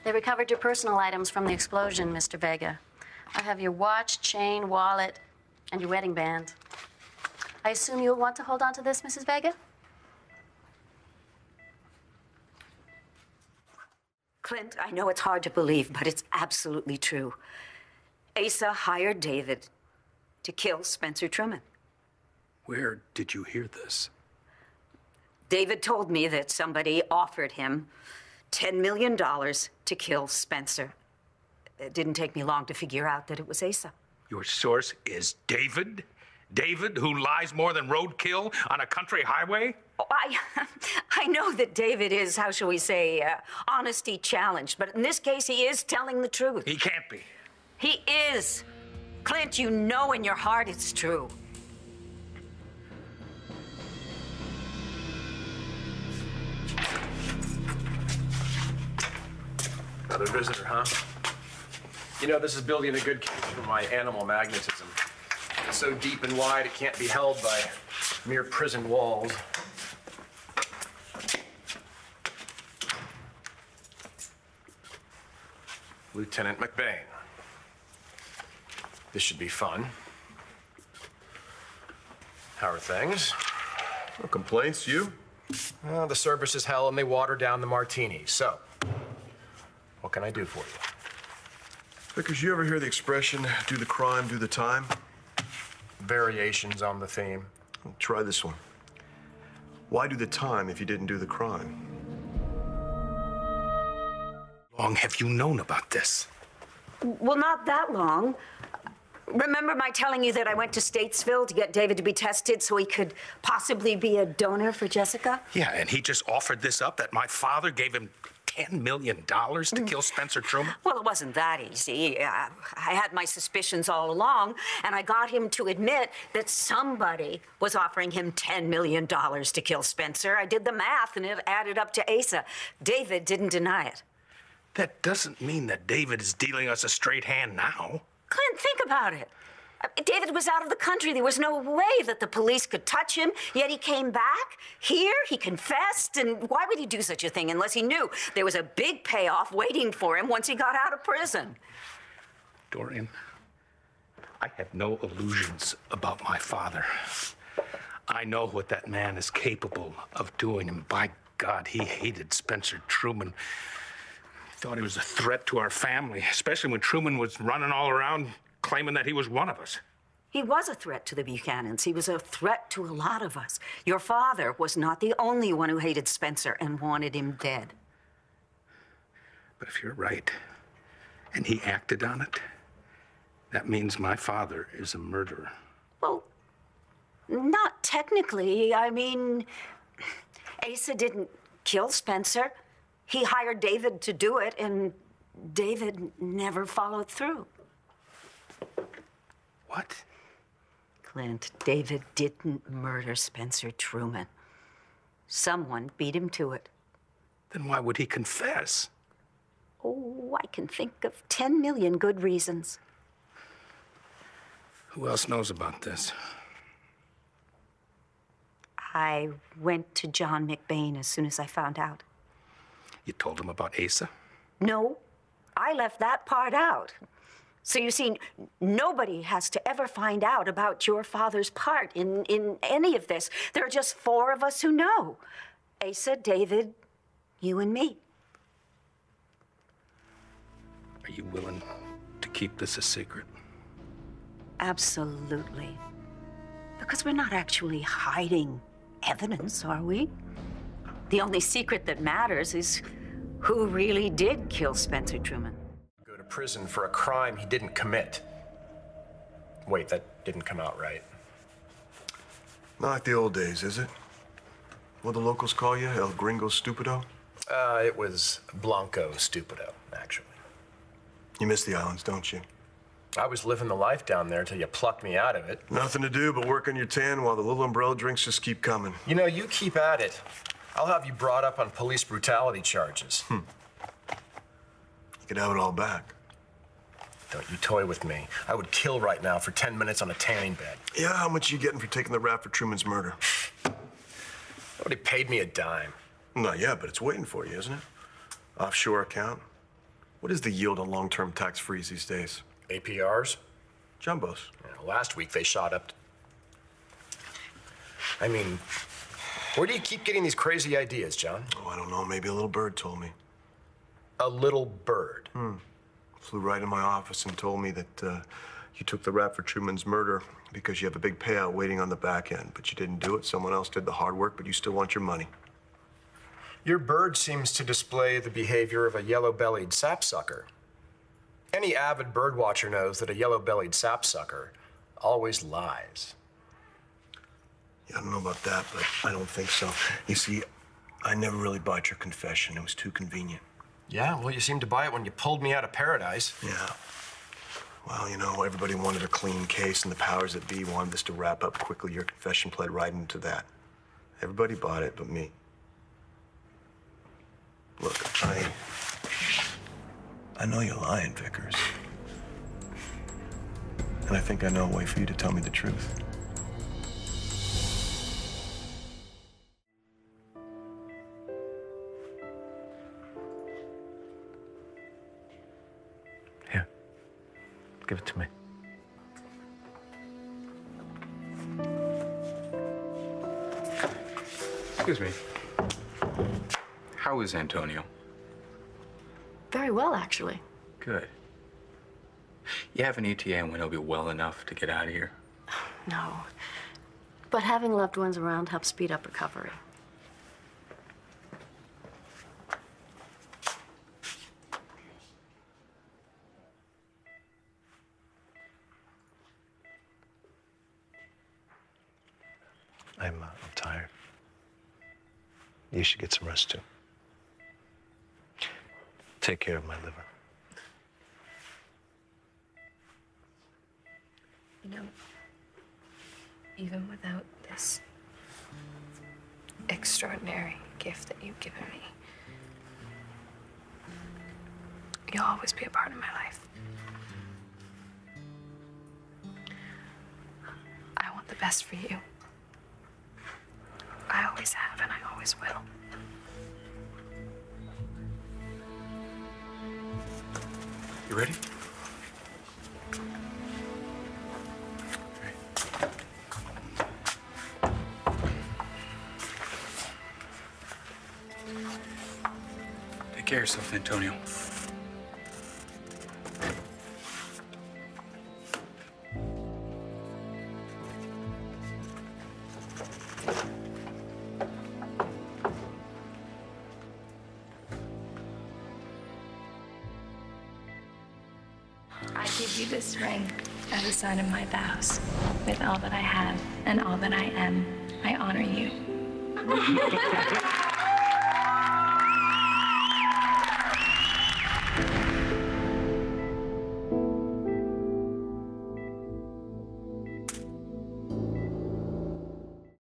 They recovered your personal items from the explosion, Mr. Vega. I have your watch, chain, wallet, and your wedding band. I assume you'll want to hold on to this, Mrs. Vega? Clint, I know it's hard to believe, but it's absolutely true. Asa hired David to kill Spencer Truman. Where did you hear this? David told me that somebody offered him $10 million to kill Spencer. It didn't take me long to figure out that it was Asa. Your source is David? David, who lies more than roadkill on a country highway? Oh, I know that David is, how shall we say, honesty challenged, but in this case, he is telling the truth. He can't be. He is. Clint, you know in your heart it's true. Another visitor, huh? You know, this is building a good case for my animal magnetism. It's so deep and wide, it can't be held by mere prison walls. Lieutenant McBain. This should be fun. How are things? No complaints, you? The service is hell and they water down the martinis. So, what can I do for you? Vickers, you ever hear the expression, do the crime, do the time? Variations on the theme. Well, try this one. Why do the time if you didn't do the crime? How long have you known about this? Well, not that long. Remember my telling you that I went to Statesville to get David to be tested so he could possibly be a donor for Jessica? Yeah, and he just offered this up, that my father gave him $10 million to kill Spencer Truman? Well, it wasn't that easy. I had my suspicions all along, and I got him to admit that somebody was offering him $10 million to kill Spencer. I did the math, and it added up to Asa. David didn't deny it. That doesn't mean that David is dealing us a straight hand now. Clint, think about it. David was out of the country. There was no way that the police could touch him, yet he came back here, he confessed, and why would he do such a thing unless he knew there was a big payoff waiting for him once he got out of prison? Dorian, I have no illusions about my father. I know what that man is capable of doing, and by God, he hated Spencer Truman. He thought he was a threat to our family, especially when Truman was running all around claiming that he was one of us. He was a threat to the Buchanans. He was a threat to a lot of us. Your father was not the only one who hated Spencer and wanted him dead. But if you're right, and he acted on it, that means my father is a murderer. Well, not technically. I mean, Asa didn't kill Spencer. He hired David to do it, and David never followed through. What? Clint, David didn't murder Spencer Truman. Someone beat him to it. Then why would he confess? Oh, I can think of 10 million good reasons. Who else knows about this? I went to John McBain as soon as I found out. You told him about Asa? No, I left that part out. So you see, nobody has to ever find out about your father's part in any of this. There are just 4 of us who know. Asa, David, you and me. Are you willing to keep this a secret? Absolutely. Because we're not actually hiding evidence, are we? The only secret that matters is who really did kill Spencer Truman. Go to prison for a crime he didn't commit. Wait, that didn't come out right. Not like the old days, is it? What the locals call you, El Gringo Stupido? It was Blanco Stupido, actually. You miss the islands, don't you? I was living the life down there till you plucked me out of it. Nothing to do but work on your tan while the little umbrella drinks just keep coming. You know, you keep at it. I'll have you brought up on police brutality charges. You could have it all back. Don't you toy with me. I would kill right now for 10 minutes on a tanning bed. Yeah, how much you getting for taking the rap for Truman's murder? Nobody paid me a dime. Not yet, but it's waiting for you, isn't it? Offshore account. What is the yield on long-term tax-frees these days? APRs? Jumbos. Last week they shot up. I mean, where do you keep getting these crazy ideas, John? Oh, I don't know. Maybe a little bird told me. A little bird? Flew right in my office and told me that you took the rap for Truman's murder because you have a big payout waiting on the back end. But you didn't do it. Someone else did the hard work, but you still want your money. Your bird seems to display the behavior of a yellow-bellied sapsucker. Any avid bird watcher knows that a yellow-bellied sapsucker always lies. Yeah, I don't know about that, but I don't think so. You see, I never really bought your confession. It was too convenient. Yeah, well, you seemed to buy it when you pulled me out of paradise. Yeah. Well, you know, everybody wanted a clean case, and the powers that be wanted this to wrap up quickly. Your confession played right into that. Everybody bought it but me. Look, I know you're lying, Vickers. And I think I know a way for you to tell me the truth. Here. Give it to me. Excuse me. How is Antonio? Very well, actually. Good. You have an ETA and when he'll be well enough to get out of here? No. But having loved ones around helps speed up recovery. I'm tired. You should get some rest, too. Take care of my liver. You know, even without this extraordinary gift that you've given me, you'll always be a part of my life. I want the best for you. I always have, and I always will. You ready? Take care of yourself, Antonio. I give you this ring as a sign of my vows. With all that I have and all that I am, I honor you.